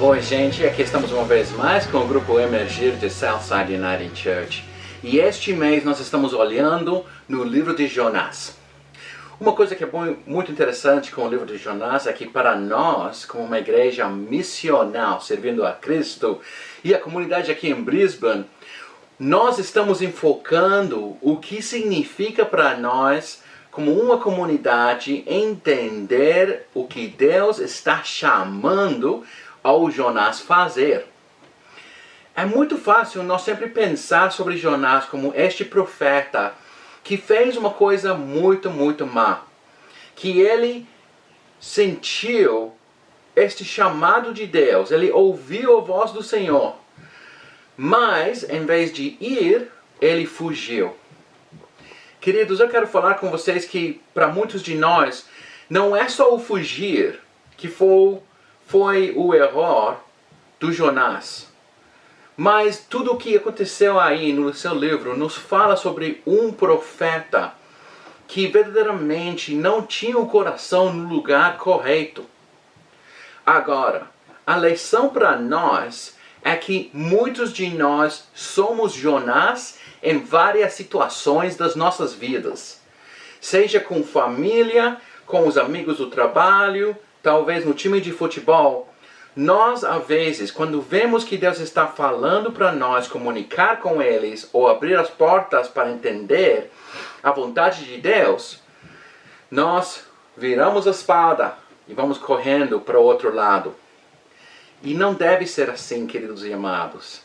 Oi gente, aqui estamos uma vez mais com o grupo Emergir de Southside United Church. E este mês nós estamos olhando no livro de Jonás. Uma coisa que é muito interessante com o livro de Jonás é que para nós, como uma igreja missional servindo a Cristo e a comunidade aqui em Brisbane, nós estamos enfocando o que significa para nós, como uma comunidade, entender o que Deus está chamando ao Jonás fazer. É muito fácil nós sempre pensar sobre Jonás como este profeta que fez uma coisa muito má. Que ele sentiu este chamado de Deus, ele ouviu a voz do Senhor. Mas, em vez de ir, ele fugiu. Queridos, eu quero falar com vocês que, para muitos de nós, não é só o fugir que foi o erro do Jonás. Mas tudo o que aconteceu aí no seu livro nos fala sobre um profeta que verdadeiramente não tinha o coração no lugar correto. Agora, a lição para nós é que muitos de nós somos Jonás em várias situações das nossas vidas. Seja com família, com os amigos do trabalho, talvez no time de futebol. Nós, às vezes, quando vemos que Deus está falando para nós comunicar com eles ou abrir as portas para entender a vontade de Deus, nós viramos a espada e vamos correndo para o outro lado. E não deve ser assim, queridos e amados.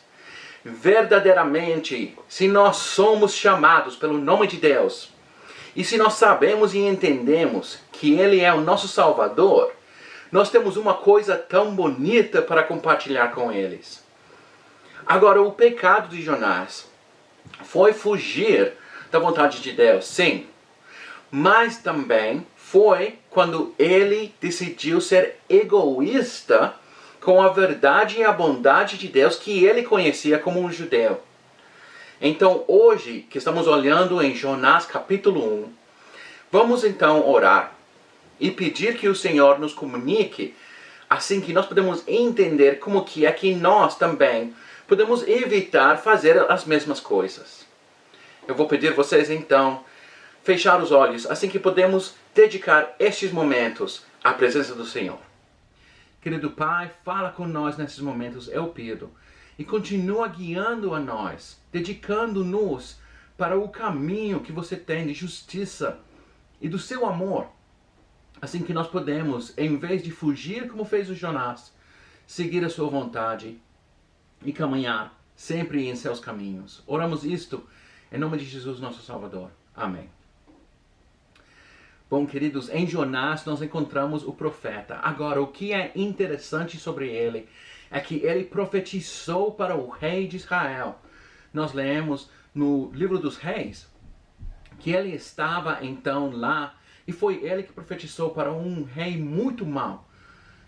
Verdadeiramente, se nós somos chamados pelo nome de Deus, e se nós sabemos e entendemos que Ele é o nosso Salvador, nós temos uma coisa tão bonita para compartilhar com eles. Agora, o pecado de Jonás foi fugir da vontade de Deus, sim. Mas também foi quando ele decidiu ser egoísta com a verdade e a bondade de Deus que ele conhecia como um judeu. Então, hoje, que estamos olhando em Jonás capítulo 1, vamos então orar e pedir que o Senhor nos comunique, assim que nós podemos entender como que é que nós também podemos evitar fazer as mesmas coisas. Eu vou pedir vocês então fechar os olhos, assim que podemos dedicar estes momentos à presença do Senhor. Querido Pai, fala com nós nesses momentos, eu pido, e continua guiando a nós, dedicando-nos para o caminho que você tem de justiça e do seu amor. Assim que nós podemos, em vez de fugir como fez o Jonás, seguir a sua vontade e caminhar sempre em seus caminhos. Oramos isto em nome de Jesus, nosso Salvador. Amém. Bom, queridos, em Jonás nós encontramos o profeta. Agora, o que é interessante sobre ele é que ele profetizou para o rei de Israel. Nós lemos no livro dos reis que ele estava então lá e foi ele que profetizou para um rei muito mau,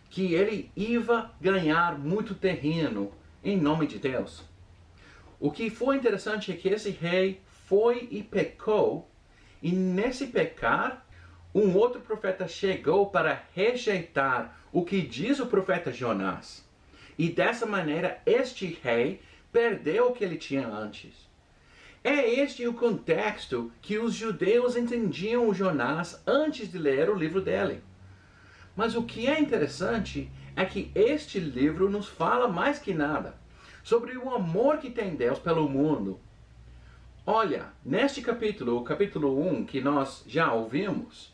que ele ia ganhar muito terreno em nome de Deus. O que foi interessante é que esse rei foi e pecou, e nesse pecar, um outro profeta chegou para rejeitar o que diz o profeta Jonás. E dessa maneira, este rei perdeu o que ele tinha antes. É este o contexto que os judeus entendiam o Jonás antes de ler o livro dele. Mas o que é interessante é que este livro nos fala mais que nada sobre o amor que tem Deus pelo mundo. Olha, neste capítulo, o capítulo 1 que nós já ouvimos,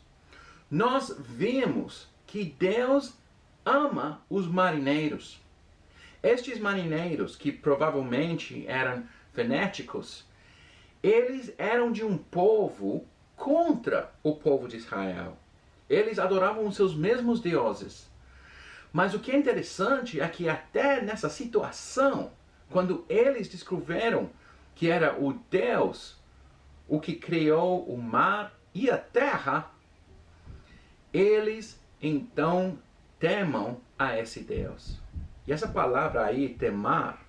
nós vemos que Deus ama os marinheiros. Estes marinheiros, que provavelmente eram fenéticos, eles eram de um povo contra o povo de Israel. Eles adoravam os seus mesmos deuses. Mas o que é interessante é que até nessa situação, quando eles descobriram que era o Deus o que criou o mar e a terra, eles então temam a esse Deus. E essa palavra aí, temar,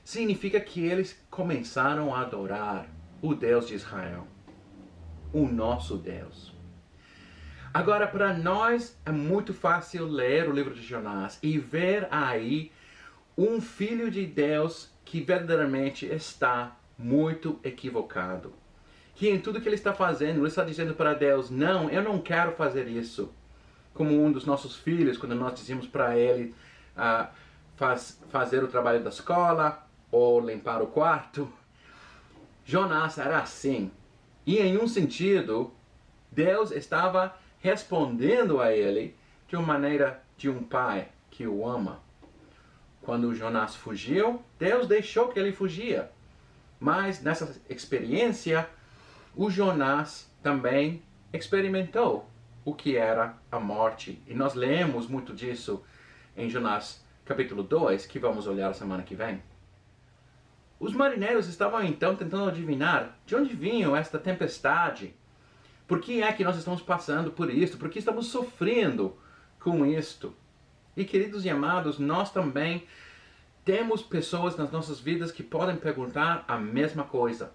significa que eles começaram a adorar o Deus de Israel, o nosso Deus. Agora, para nós é muito fácil ler o livro de Jonás e ver aí um filho de Deus que verdadeiramente está muito equivocado. Que em tudo que ele está fazendo, ele está dizendo para Deus, não, eu não quero fazer isso. Como um dos nossos filhos, quando nós dizíamos para ele fazer o trabalho da escola ou limpar o quarto. Jonás era assim. E em um sentido, Deus estava respondendo a ele de uma maneira de um pai que o ama. Quando Jonás fugiu, Deus deixou que ele fugia. Mas nessa experiência, o Jonás também experimentou o que era a morte. E nós lemos muito disso em Jonás capítulo 2, que vamos olhar a semana que vem. Os marinheiros estavam então tentando adivinhar de onde vinha esta tempestade. Por que é que nós estamos passando por isto? Por que estamos sofrendo com isto? E queridos e amados, nós também temos pessoas nas nossas vidas que podem perguntar a mesma coisa.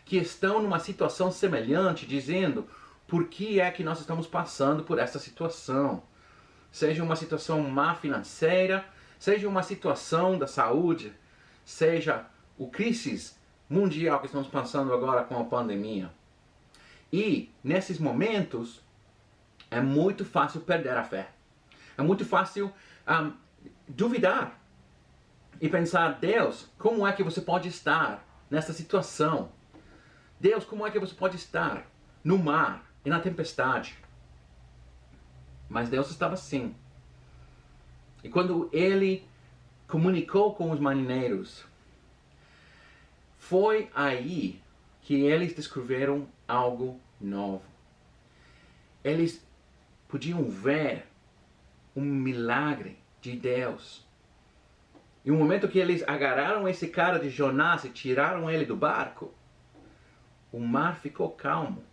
Que estão numa situação semelhante, dizendo por que é que nós estamos passando por esta situação. Seja uma situação má financeira, seja uma situação da saúde, seja o crise mundial que estamos passando agora com a pandemia. E nesses momentos é muito fácil perder a fé. É muito fácil duvidar e pensar, Deus, como é que você pode estar nessa situação? Deus, como é que você pode estar no mar e na tempestade? Mas Deus estava assim. E quando ele comunicou com os marinheiros, foi aí que eles descobriram algo novo. Eles podiam ver um milagre de Deus. E no momento que eles agarraram esse cara de Jonás e tiraram ele do barco, o mar ficou calmo.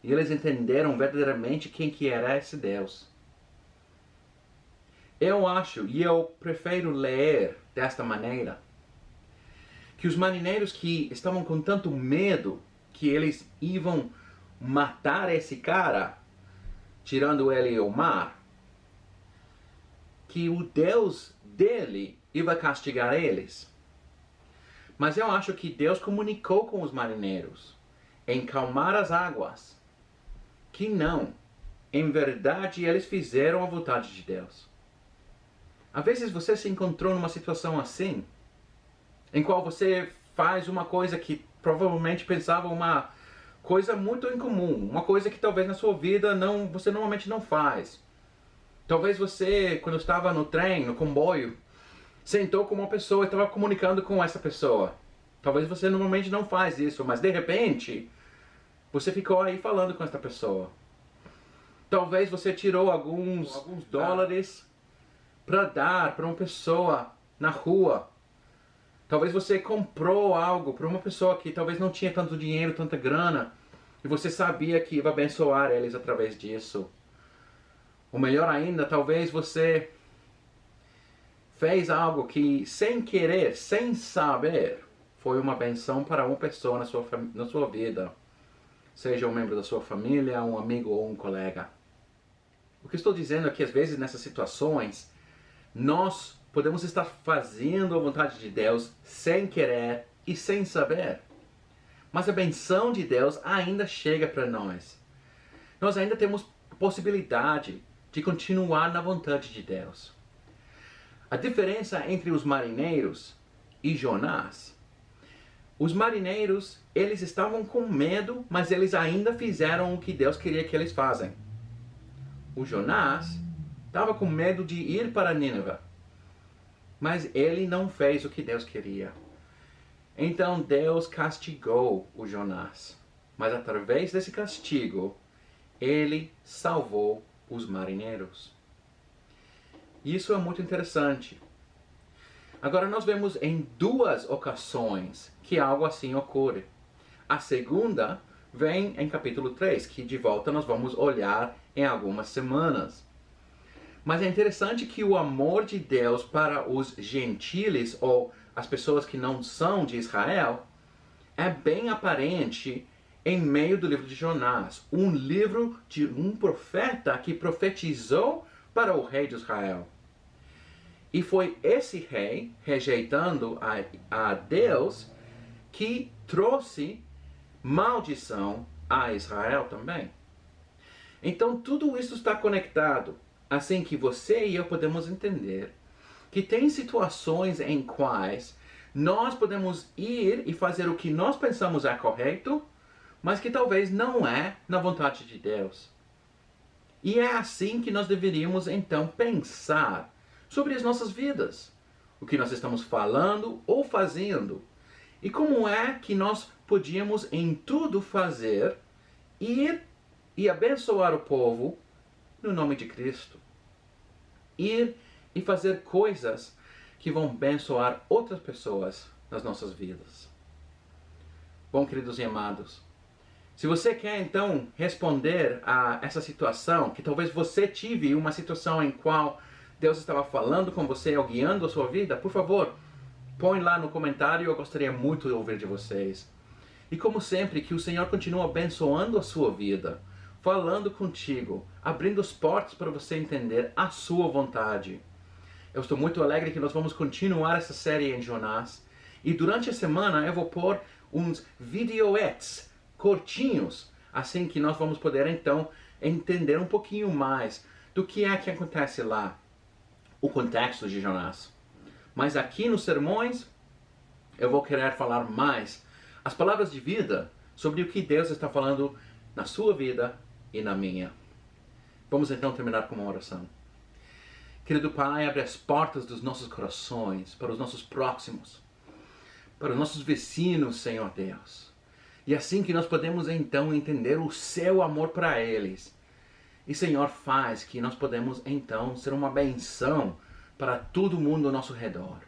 E eles entenderam verdadeiramente quem que era esse Deus. Eu acho, e eu prefiro ler desta maneira, que os marinheiros que estavam com tanto medo que eles iam matar esse cara, tirando ele ao mar, que o Deus dele ia castigar eles. Mas eu acho que Deus comunicou com os marinheiros em calmar as águas, que não, em verdade, eles fizeram a vontade de Deus. Às vezes você se encontrou numa situação assim, em qual você faz uma coisa que provavelmente pensava uma coisa muito incomum, uma coisa que talvez na sua vida você normalmente não faz. Talvez você, quando estava no trem, no comboio, sentou com uma pessoa e estava comunicando com essa pessoa. Talvez você normalmente não faz isso, mas de repente você ficou aí falando com essa pessoa. Talvez você tirou alguns dólares para dar para uma pessoa na rua. Talvez você comprou algo para uma pessoa que talvez não tinha tanto dinheiro, tanta grana, e você sabia que ia abençoar eles através disso. Ou melhor ainda, talvez você fez algo que, sem querer, sem saber, foi uma benção para uma pessoa na sua vida. Seja um membro da sua família, um amigo ou um colega. O que estou dizendo é que às vezes nessas situações, nós podemos estar fazendo a vontade de Deus sem querer e sem saber. Mas a benção de Deus ainda chega para nós. Nós ainda temos possibilidade de continuar na vontade de Deus. A diferença entre os marinheiros e Jonás. Os marinheiros, eles estavam com medo, mas eles ainda fizeram o que Deus queria que eles façam. O Jonás estava com medo de ir para Nínive, mas ele não fez o que Deus queria. Então Deus castigou o Jonás, mas através desse castigo, ele salvou os marinheiros. Isso é muito interessante. Agora nós vemos em duas ocasiões que algo assim ocorre. A segunda vem em capítulo 3, que de volta nós vamos olhar em algumas semanas. Mas é interessante que o amor de Deus para os gentiles, ou as pessoas que não são de Israel, é bem aparente em meio do livro de Jonás, um livro de um profeta que profetizou para o rei de Israel. E foi esse rei, rejeitando a Deus, que trouxe maldição a Israel também. Então tudo isso está conectado, assim que você e eu podemos entender que tem situações em quais nós podemos ir e fazer o que nós pensamos é correto, mas que talvez não é na vontade de Deus. E é assim que nós deveríamos então pensar sobre as nossas vidas, o que nós estamos falando ou fazendo, e como é que nós podíamos em tudo fazer, ir e abençoar o povo no nome de Cristo. Ir e fazer coisas que vão abençoar outras pessoas nas nossas vidas. Bom, queridos e amados, se você quer então responder a essa situação, que talvez você tive uma situação em qual Deus estava falando com você ou guiando a sua vida, por favor, põe lá no comentário, eu gostaria muito de ouvir de vocês. E como sempre, que o Senhor continue abençoando a sua vida, falando contigo, abrindo as portas para você entender a sua vontade. Eu estou muito alegre que nós vamos continuar essa série em Jonás. E durante a semana eu vou pôr uns videoetes curtinhos, assim que nós vamos poder então entender um pouquinho mais do que é que acontece lá, o contexto de Jonás. Mas aqui nos sermões eu vou querer falar mais as palavras de vida sobre o que Deus está falando na sua vida e na minha. Vamos então terminar com uma oração. Querido Pai, abre as portas dos nossos corações para os nossos próximos, para os nossos vizinhos, Senhor Deus. E assim que nós podemos então entender o seu amor para eles. E Senhor, faz que nós podemos então ser uma benção para todo mundo ao nosso redor.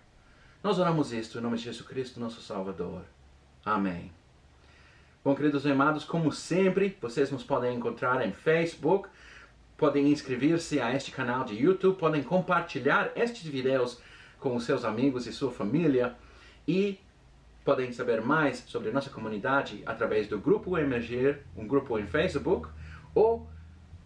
Nós oramos isto em nome de Jesus Cristo, nosso Salvador. Amém. Bom, queridos e amados, como sempre, vocês nos podem encontrar em Facebook, podem inscrever-se a este canal de YouTube, podem compartilhar estes vídeos com os seus amigos e sua família e podem saber mais sobre a nossa comunidade através do Grupo Emergir, um grupo em Facebook, ou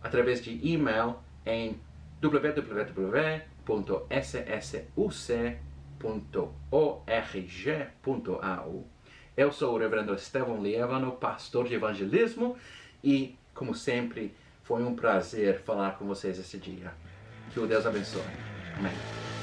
através de e-mail em www.ssuc.org.au. Eu sou o Reverendo Estevão Lievano, pastor de evangelismo, e, como sempre, foi um prazer falar com vocês esse dia. Que o Deus abençoe. Amém.